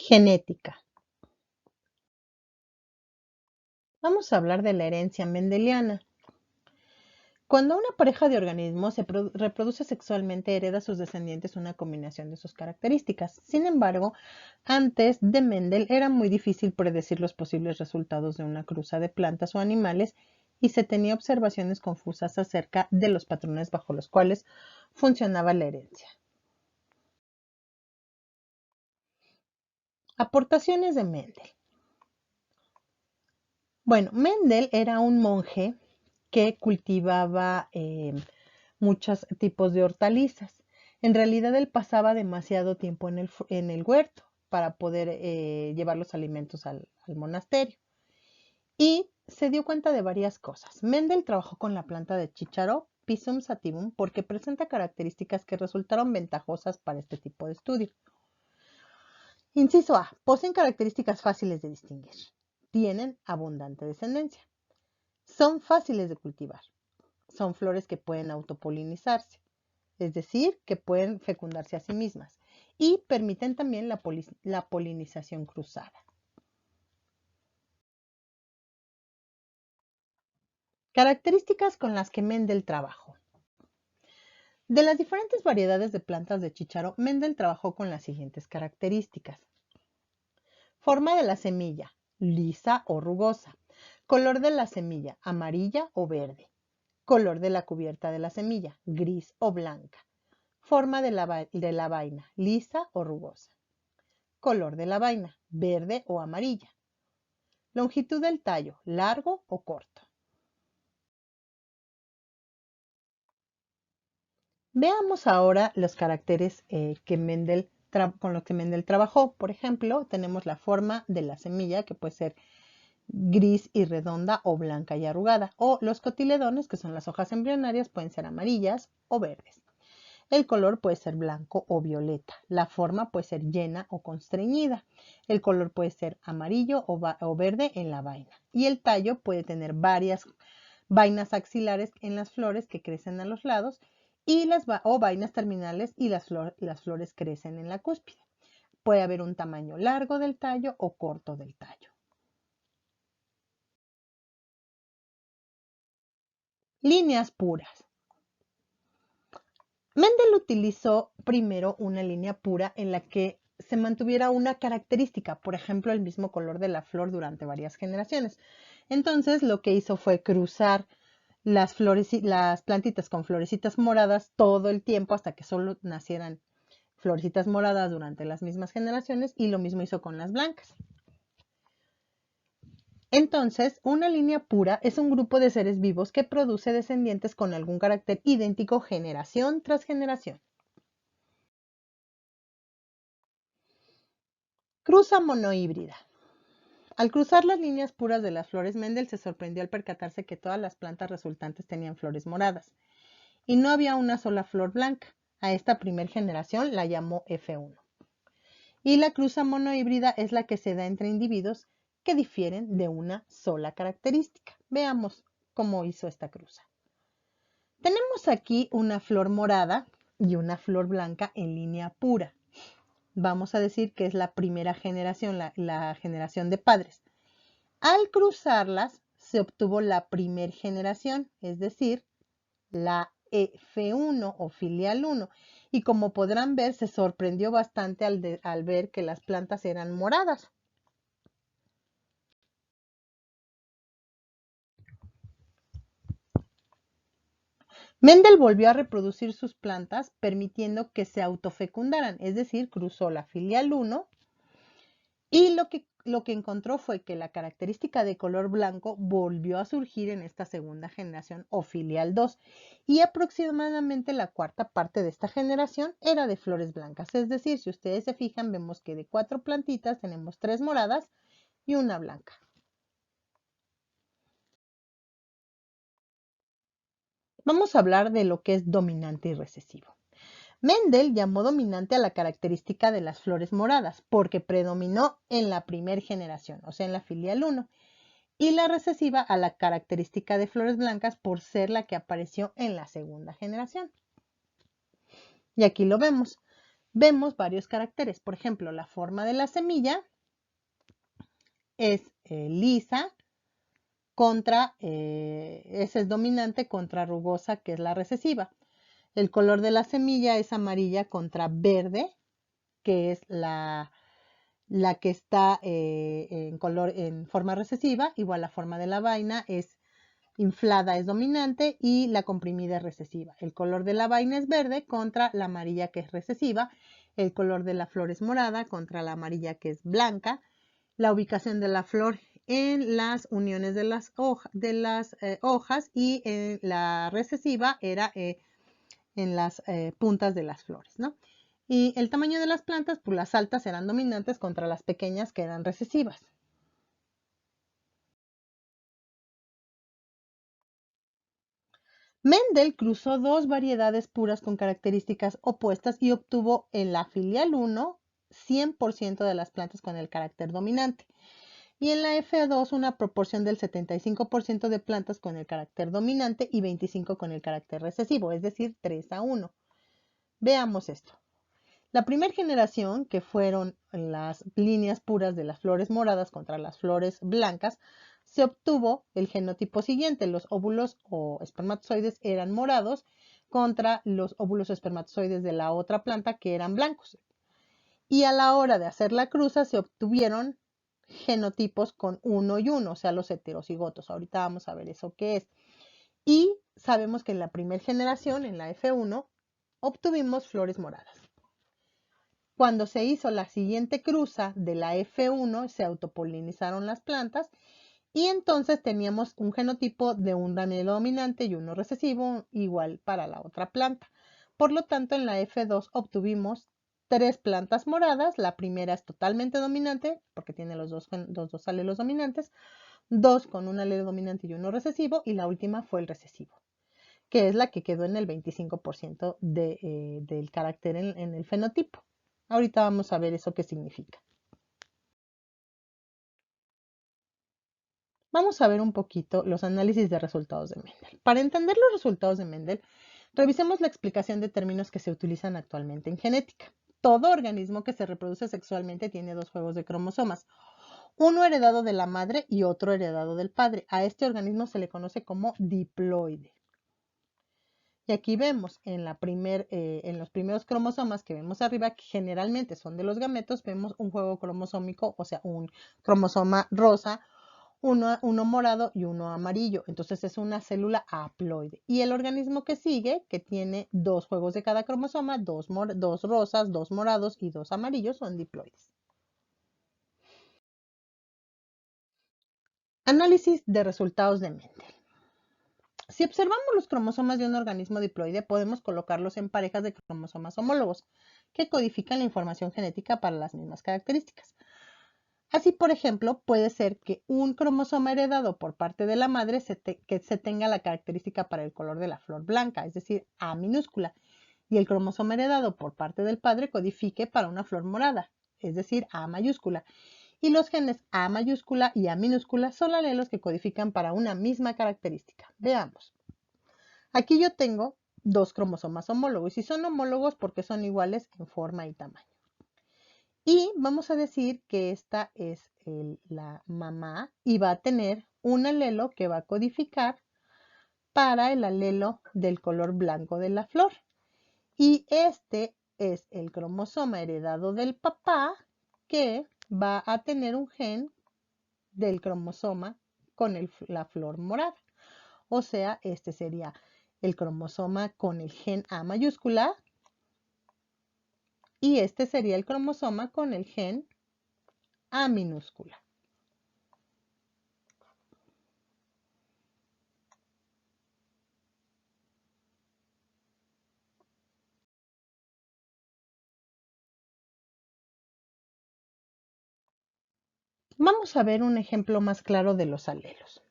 Genética. Vamos a hablar de la herencia mendeliana. Cuando una pareja de organismos se reproduce sexualmente, hereda a sus descendientes una combinación de sus características. Sin embargo, antes de Mendel era muy difícil predecir los posibles resultados de una cruza de plantas o animales y se tenía observaciones confusas acerca de los patrones bajo los cuales funcionaba la herencia. Aportaciones de Mendel. Bueno, Mendel era un monje que cultivaba muchos tipos de hortalizas. En realidad él pasaba demasiado tiempo en el huerto para poder llevar los alimentos al monasterio. Y se dio cuenta de varias cosas. Mendel trabajó con la planta de chícharo, Pisum sativum, porque presenta características que resultaron ventajosas para este tipo de estudio. Inciso A. Poseen características fáciles de distinguir. Tienen abundante descendencia. Son fáciles de cultivar. Son flores que pueden autopolinizarse, es decir, que pueden fecundarse a sí mismas y permiten también la polinización cruzada. Características con las que Mendel trabajó. De las diferentes variedades de plantas de chícharo, Mendel trabajó con las siguientes características. Forma de la semilla, lisa o rugosa. Color de la semilla, amarilla o verde. Color de la cubierta de la semilla, gris o blanca. Forma de la vaina, lisa o rugosa. Color de la vaina, verde o amarilla. Longitud del tallo, largo o corto. Veamos ahora los caracteres con los que Mendel trabajó. Por ejemplo, tenemos la forma de la semilla, que puede ser gris y redonda o blanca y arrugada. O los cotiledones, que son las hojas embrionarias, pueden ser amarillas o verdes. El color puede ser blanco o violeta. La forma puede ser llena o constreñida. El color puede ser amarillo o verde en la vaina. Y el tallo puede tener varias vainas axilares en las flores que crecen a los lados o vainas terminales y las flores crecen en la cúspide. Puede haber un tamaño largo del tallo o corto del tallo. Líneas puras. Mendel utilizó primero una línea pura en la que se mantuviera una característica, por ejemplo, el mismo color de la flor durante varias generaciones. Entonces, lo que hizo fue cruzar las plantitas con florecitas moradas todo el tiempo hasta que solo nacieran florecitas moradas durante las mismas generaciones, y lo mismo hizo con las blancas. Entonces, una línea pura es un grupo de seres vivos que produce descendientes con algún carácter idéntico generación tras generación. Cruza monohíbrida. Al cruzar las líneas puras de las flores, Mendel se sorprendió al percatarse que todas las plantas resultantes tenían flores moradas y no había una sola flor blanca. A esta primer generación la llamó F1. Y la cruza monohíbrida es la que se da entre individuos que difieren de una sola característica. Veamos cómo hizo esta cruza. Tenemos aquí una flor morada y una flor blanca en línea pura. Vamos a decir que es la primera generación, la generación de padres. Al cruzarlas se obtuvo la primer generación, es decir, la F1 o filial 1. Y como podrán ver, se sorprendió bastante al ver que las plantas eran moradas. Mendel volvió a reproducir sus plantas permitiendo que se autofecundaran, es decir, cruzó la filial 1 y lo que encontró fue que la característica de color blanco volvió a surgir en esta segunda generación o filial 2 y aproximadamente la cuarta parte de esta generación era de flores blancas. Es decir, si ustedes se fijan, vemos que de 4 plantitas tenemos 3 moradas y una blanca. Vamos a hablar de lo que es dominante y recesivo. Mendel llamó dominante a la característica de las flores moradas porque predominó en la primera generación, o sea, en la filial 1, y la recesiva a la característica de flores blancas por ser la que apareció en la segunda generación. Y aquí lo vemos. vemos varios caracteres. Por ejemplo, la forma de la semilla es lisa contra, esa es dominante contra rugosa, que es la recesiva. El color de la semilla es amarilla contra verde, que es la que está en forma recesiva. Igual la forma de la vaina es inflada, es dominante, y la comprimida es recesiva. El color de la vaina es verde contra la amarilla, que es recesiva. El color de la flor es morada contra la amarilla, que es blanca. La ubicación de la flor en las uniones de las hojas, y la recesiva era en las puntas de las flores, ¿no? Y el tamaño de las plantas, pues las altas eran dominantes contra las pequeñas, que eran recesivas. Mendel cruzó dos variedades puras con características opuestas y obtuvo en la filial 1 100% de las plantas con el carácter dominante, y en la F2 una proporción del 75% de plantas con el carácter dominante y 25% con el carácter recesivo, es decir, 3-1. Veamos esto. La primera generación, que fueron las líneas puras de las flores moradas contra las flores blancas, se obtuvo el genotipo siguiente. Los óvulos o espermatozoides eran morados contra los óvulos o espermatozoides de la otra planta, que eran blancos. Y a la hora de hacer la cruza se obtuvieron genotipos con 1 y 1, o sea, los heterocigotos. Ahorita vamos a ver eso qué es. Y sabemos que en la primera generación, en la F1, obtuvimos flores moradas. Cuando se hizo la siguiente cruza de la F1, se autopolinizaron las plantas, y entonces teníamos un genotipo de un anelo dominante y uno recesivo igual para la otra planta. Por lo tanto, en la F2 obtuvimos 3 plantas moradas. La primera es totalmente dominante porque tiene los dos alelos dominantes, 2 con un alelo dominante y uno recesivo, y la última fue el recesivo, que es la que quedó en el 25% del carácter en el fenotipo. Ahorita vamos a ver eso qué significa. Vamos a ver un poquito los análisis de resultados de Mendel. Para entender los resultados de Mendel, revisemos la explicación de términos que se utilizan actualmente en genética. Todo organismo que se reproduce sexualmente tiene 2 juegos de cromosomas, uno heredado de la madre y otro heredado del padre. A este organismo se le conoce como diploide. Y aquí vemos en los primeros cromosomas que vemos arriba, que generalmente son de los gametos, vemos un juego cromosómico, o sea, un cromosoma rosa, uno morado y uno amarillo. Entonces es una célula haploide. Y el organismo que sigue, que tiene 2 juegos de cada cromosoma, 2 rosas, 2 morados y 2 amarillos, son diploides. Análisis de resultados de Mendel. Si observamos los cromosomas de un organismo diploide, podemos colocarlos en parejas de cromosomas homólogos, que codifican la información genética para las mismas características. Así, por ejemplo, puede ser que un cromosoma heredado por parte de la madre que se tenga la característica para el color de la flor blanca, es decir, A minúscula, y el cromosoma heredado por parte del padre codifique para una flor morada, es decir, A mayúscula. Y los genes A mayúscula y A minúscula son alelos que codifican para una misma característica. Veamos. Aquí yo tengo 2 cromosomas homólogos, y son homólogos porque son iguales en forma y tamaño. Y vamos a decir que esta es la mamá, y va a tener un alelo que va a codificar para el alelo del color blanco de la flor. Y este es el cromosoma heredado del papá, que va a tener un gen del cromosoma con la flor morada. O sea, este sería el cromosoma con el gen A mayúscula, y este sería el cromosoma con el gen A minúscula. Vamos a ver un ejemplo más claro de los alelos.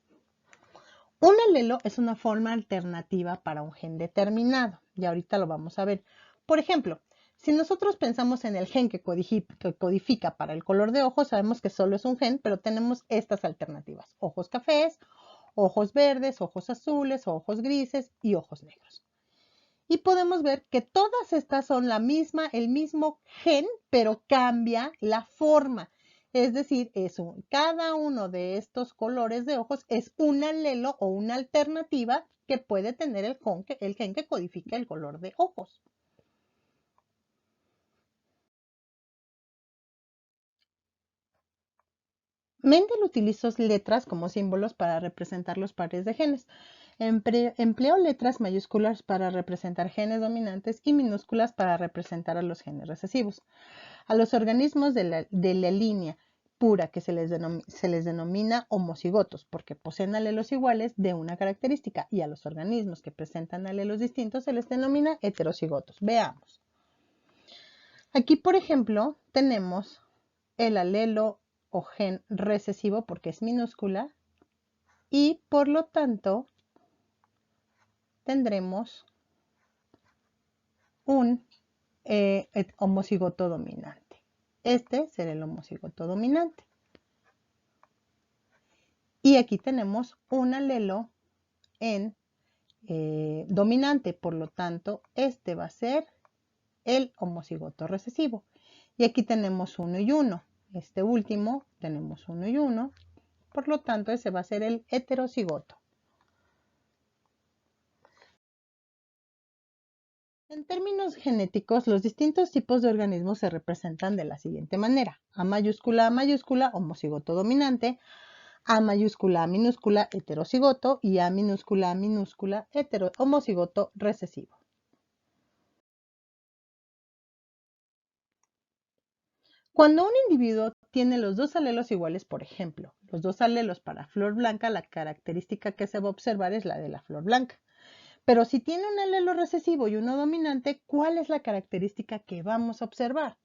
Un alelo es una forma alternativa para un gen determinado, y ahorita lo vamos a ver. Por ejemplo, si nosotros pensamos en el gen que codifica para el color de ojos, sabemos que solo es un gen, pero tenemos estas alternativas: ojos cafés, ojos verdes, ojos azules, ojos grises y ojos negros. Y podemos ver que todas estas son el mismo gen, pero cambia la forma. Es decir, cada uno de estos colores de ojos es un alelo o una alternativa que puede tener el gen que codifica el color de ojos. Mendel utilizó letras como símbolos para representar los pares de genes. Empleó letras mayúsculas para representar genes dominantes y minúsculas para representar a los genes recesivos. A los organismos de la línea pura, que se les denomina homocigotos, porque poseen alelos iguales de una característica, y a los organismos que presentan alelos distintos se les denomina heterocigotos. Veamos. Aquí, por ejemplo, tenemos el alelo o gen recesivo porque es minúscula y por lo tanto tendremos un homocigoto dominante. Este será el homocigoto dominante. Y aquí tenemos un alelo en dominante, por lo tanto este va a ser el homocigoto recesivo. Y aquí tenemos 1 y 1. Este último tenemos 1 y 1, por lo tanto ese va a ser el heterocigoto. En términos genéticos, los distintos tipos de organismos se representan de la siguiente manera: A mayúscula, homocigoto dominante; A mayúscula, minúscula, heterocigoto; y A minúscula, homocigoto recesivo. Cuando un individuo tiene los dos alelos iguales, por ejemplo, los dos alelos para flor blanca, la característica que se va a observar es la de la flor blanca. Pero si tiene un alelo recesivo y uno dominante, ¿cuál es la característica que vamos a observar?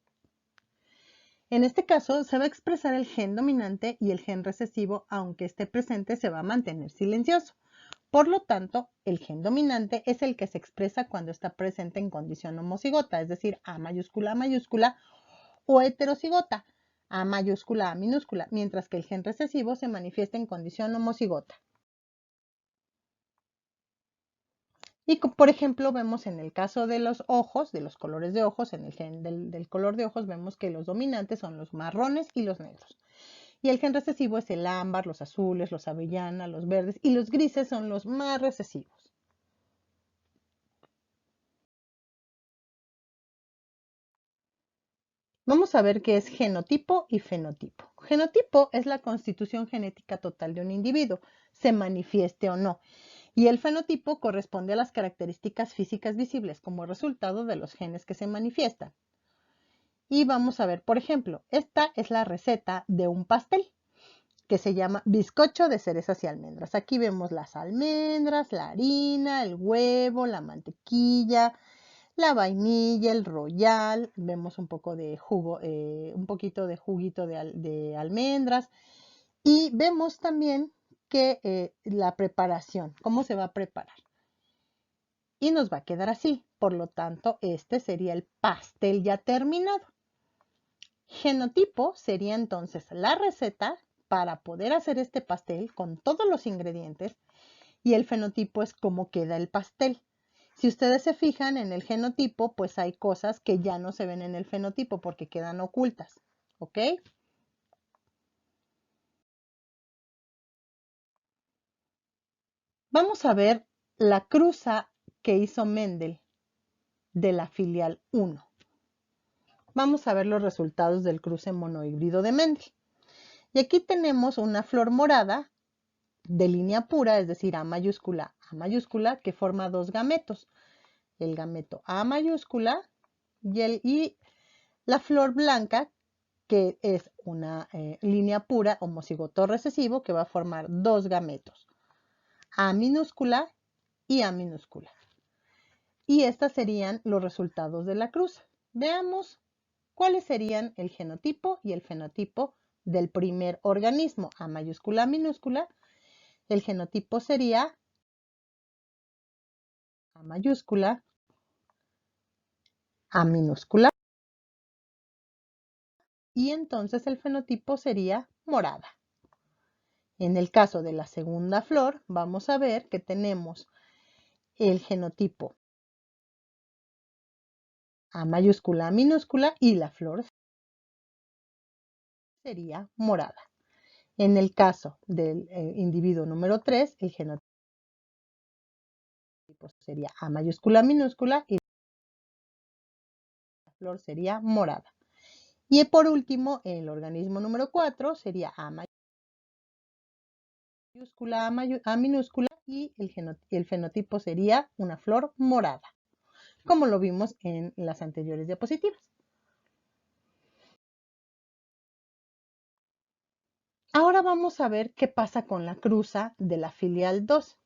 En este caso, se va a expresar el gen dominante y el gen recesivo, aunque esté presente, se va a mantener silencioso. Por lo tanto, el gen dominante es el que se expresa cuando está presente en condición homocigota, es decir, A mayúscula, o heterocigota, A mayúscula, A minúscula, mientras que el gen recesivo se manifiesta en condición homocigota. Y por ejemplo, vemos en el caso de los ojos, de los colores de ojos, en el gen del color de ojos, vemos que los dominantes son los marrones y los negros. Y el gen recesivo es el ámbar, los azules, los avellana, los verdes, y los grises son los más recesivos. Vamos a ver qué es genotipo y fenotipo. Genotipo es la constitución genética total de un individuo, se manifieste o no. Y el fenotipo corresponde a las características físicas visibles como resultado de los genes que se manifiestan. Y vamos a ver, por ejemplo, esta es la receta de un pastel que se llama bizcocho de cerezas y almendras. Aquí vemos las almendras, la harina, el huevo, la mantequilla, la vainilla, el royal, vemos un poco de jugo, un poquito de juguito de almendras, y vemos también que la preparación, cómo se va a preparar. Y nos va a quedar así. Por lo tanto, este sería el pastel ya terminado. Genotipo sería entonces la receta para poder hacer este pastel con todos los ingredientes, y el fenotipo es cómo queda el pastel. Si ustedes se fijan en el genotipo, pues hay cosas que ya no se ven en el fenotipo porque quedan ocultas, ¿ok? Vamos a ver la cruza que hizo Mendel de la filial 1. Vamos a ver los resultados del cruce monohíbrido de Mendel. Y aquí tenemos una flor morada de línea pura, es decir, A mayúscula, que forma dos gametos. El gameto A mayúscula y la flor blanca, que es una línea pura homocigoto recesivo que va a formar dos gametos, A minúscula y A minúscula. Y estos serían los resultados de la cruz. Veamos cuáles serían el genotipo y el fenotipo del primer organismo, A mayúscula, minúscula. El genotipo sería A mayúscula, A minúscula, y entonces el fenotipo sería morada. En el caso de la segunda flor, vamos a ver que tenemos el genotipo A mayúscula, A minúscula y la flor sería morada. En el caso del individuo número 3, el genotipo sería A mayúscula, minúscula y la flor sería morada. Y por último, el organismo número 4 sería A mayúscula, A minúscula y el fenotipo sería una flor morada, como lo vimos en las anteriores diapositivas. Ahora vamos a ver qué pasa con la cruza de la filial 2.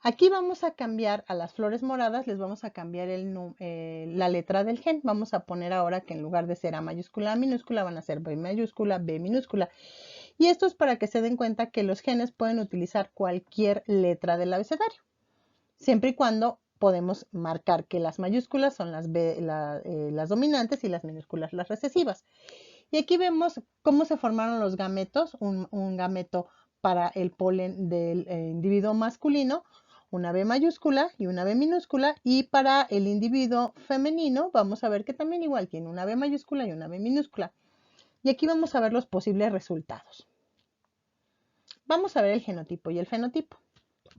Aquí vamos a cambiar a las flores moradas, les vamos a cambiar la letra del gen. Vamos a poner ahora que en lugar de ser A mayúscula, A minúscula, van a ser B mayúscula, B minúscula. Y esto es para que se den cuenta que los genes pueden utilizar cualquier letra del abecedario, siempre y cuando podemos marcar que las mayúsculas son las dominantes y las minúsculas las recesivas. Y aquí vemos cómo se formaron los gametos, un gameto para el polen del individuo masculino, una B mayúscula y una B minúscula, y para el individuo femenino vamos a ver que también igual tiene una B mayúscula y una B minúscula. Y aquí vamos a ver los posibles resultados. Vamos a ver el genotipo y el fenotipo.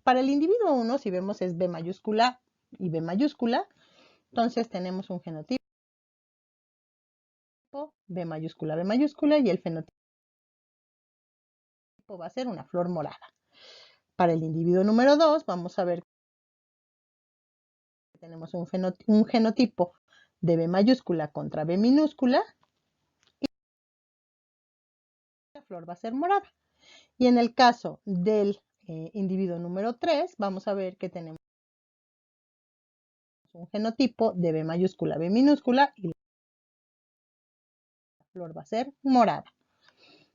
Para el individuo 1, si vemos es B mayúscula y B mayúscula, entonces tenemos un genotipo B mayúscula y el fenotipo va a ser una flor morada. Para el individuo número 2, vamos a ver que tenemos un genotipo de B mayúscula contra B minúscula y la flor va a ser morada. Y en el caso del individuo número 3, vamos a ver que tenemos un genotipo de B mayúscula, B minúscula y la flor va a ser morada.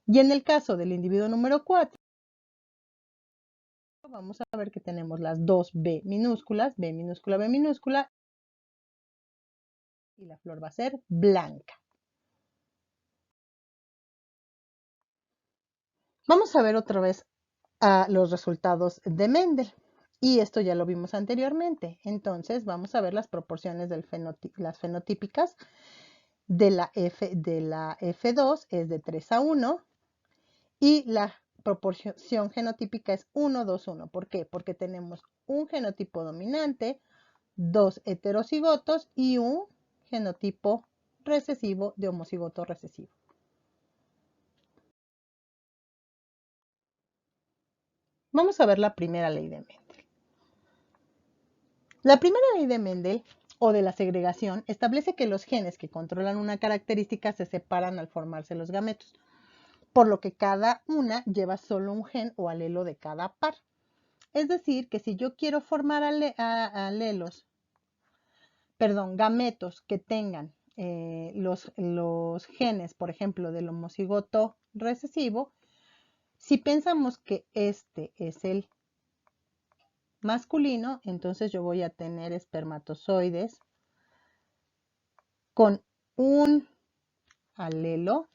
Y en el caso del individuo número 4, vamos a ver que tenemos las dos B minúsculas, B minúscula, B minúscula, y la flor va a ser blanca. Vamos a ver otra vez los resultados de Mendel. Y esto ya lo vimos anteriormente. Entonces vamos a ver las proporciones las fenotípicas de la F2 es de 3 a 1 y la proporción genotípica es 1, 2, 1. ¿Por qué? Porque tenemos un genotipo dominante, dos heterocigotos y un genotipo recesivo de homocigoto recesivo. Vamos a ver la primera ley de Mendel. La primera ley de Mendel o de la segregación establece que los genes que controlan una característica se separan al formarse los gametos, por lo que cada una lleva solo un gen o alelo de cada par. Es decir, que si yo quiero formar gametos que tengan los genes, por ejemplo, del homocigoto recesivo, si pensamos que este es el masculino, entonces yo voy a tener espermatozoides con un alelo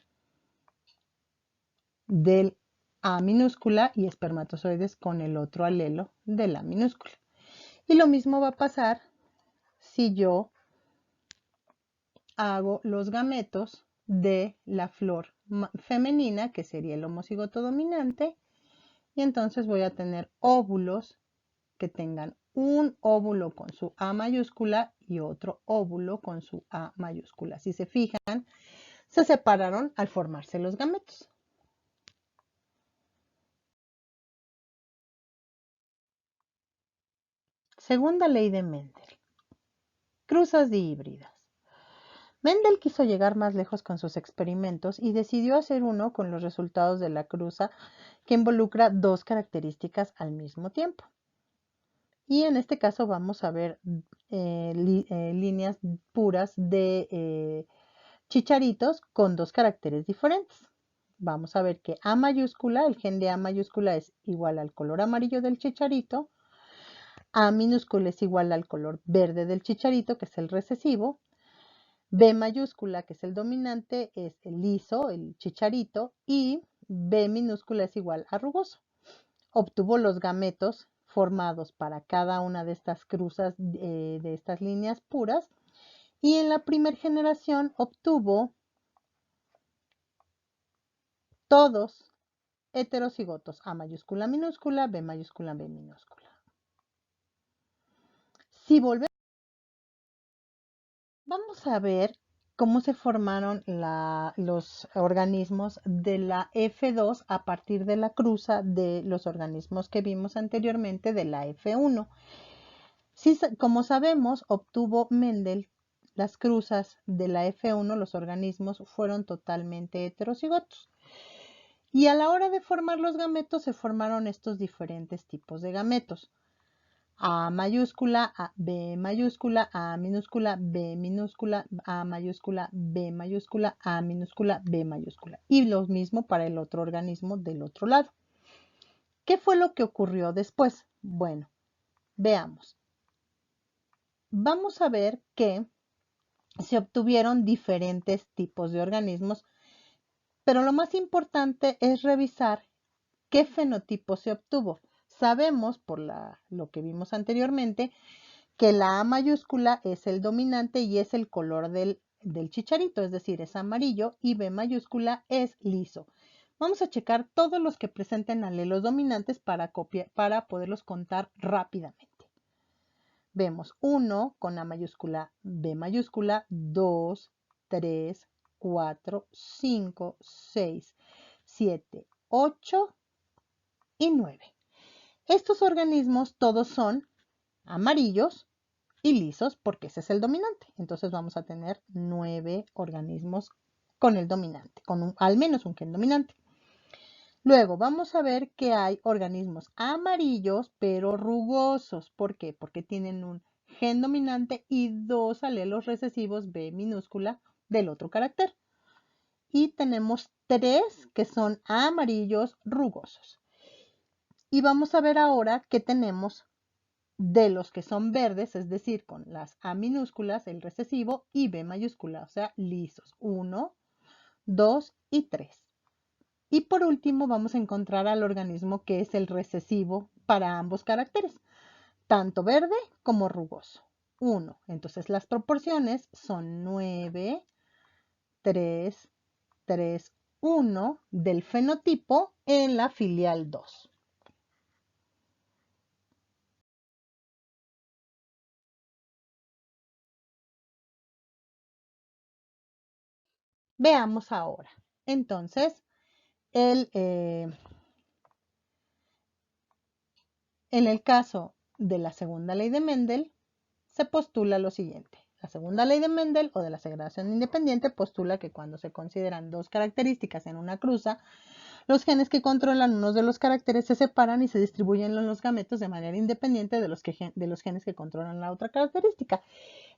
del A minúscula y espermatozoides con el otro alelo de la minúscula. Y lo mismo va a pasar si yo hago los gametos de la flor femenina, que sería el homocigoto dominante, y entonces voy a tener óvulos que tengan un óvulo con su A mayúscula y otro óvulo con su A mayúscula. Si se fijan, se separaron al formarse los gametos. Segunda ley de Mendel. Cruzas dihíbridas. Mendel quiso llegar más lejos con sus experimentos y decidió hacer uno con los resultados de la cruza que involucra dos características al mismo tiempo. Y en este caso vamos a ver líneas puras de chicharitos con dos caracteres diferentes. Vamos a ver que A mayúscula, el gen de A mayúscula es igual al color amarillo del chicharito, A minúscula es igual al color verde del chicharito, que es el recesivo, B mayúscula, que es el dominante, es el liso, el chicharito, y B minúscula es igual a rugoso. Obtuvo los gametos formados para cada una de estas cruzas de estas líneas puras Y en la primera generación obtuvo todos heterocigotos, A mayúscula minúscula, B mayúscula, B minúscula. Si volvemos, vamos a ver cómo se formaron los organismos de la F2 a partir de la cruza de los organismos que vimos anteriormente de la F1. Sí, como sabemos, obtuvo Mendel las cruzas de la F1, los organismos fueron totalmente heterocigotos. Y a la hora de formar los gametos se formaron estos diferentes tipos de gametos. A mayúscula, A, B mayúscula, A minúscula, B minúscula, A mayúscula, B mayúscula, A minúscula, B mayúscula. Y lo mismo para el otro organismo del otro lado. ¿Qué fue lo que ocurrió después? Bueno, veamos. Vamos a ver que se obtuvieron diferentes tipos de organismos, pero lo más importante es revisar qué fenotipo se obtuvo. Sabemos, por lo que vimos anteriormente, que la A mayúscula es el dominante y es el color del chicharito, es decir, es amarillo, y B mayúscula es liso. Vamos a checar todos los que presenten alelos dominantes para poderlos contar rápidamente. Vemos 1 con A mayúscula, B mayúscula, 2, 3, 4, 5, 6, 7, 8 y 9. Estos organismos todos son amarillos y lisos porque ese es el dominante. Entonces vamos a tener 9 organismos con el dominante, con al menos un gen dominante. Luego vamos a ver que hay organismos amarillos pero rugosos. ¿Por qué? Porque tienen un gen dominante y dos alelos recesivos B minúscula del otro carácter. Y tenemos 3 que son amarillos rugosos. Y vamos a ver ahora que tenemos de los que son verdes, es decir, con las A minúsculas, el recesivo, y B mayúscula, o sea, lisos. 1, 2 y 3. Y por último vamos a encontrar al organismo que es el recesivo para ambos caracteres, tanto verde como rugoso. 1. Entonces las proporciones son 9, 3, 3, 1 del fenotipo en la filial 2. Veamos ahora. Entonces, en el caso de la segunda ley de Mendel, se postula lo siguiente. La segunda ley de Mendel o de la segregación independiente postula que cuando se consideran dos características en una cruza, los genes que controlan unos de los caracteres se separan y se distribuyen en los gametos de manera independiente de los genes que controlan la otra característica.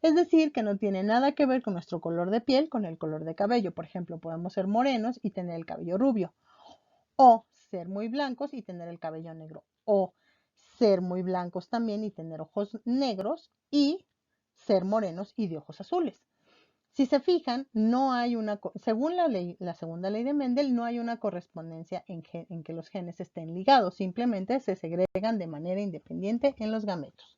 Es decir, que no tiene nada que ver con nuestro color de piel, con el color de cabello. Por ejemplo, podemos ser morenos y tener el cabello rubio, o ser muy blancos y tener el cabello negro, o ser muy blancos también y tener ojos negros y ser morenos y de ojos azules. Si se fijan, no hay según la segunda ley de Mendel, no hay una correspondencia en que los genes estén ligados, simplemente se segregan de manera independiente en los gametos.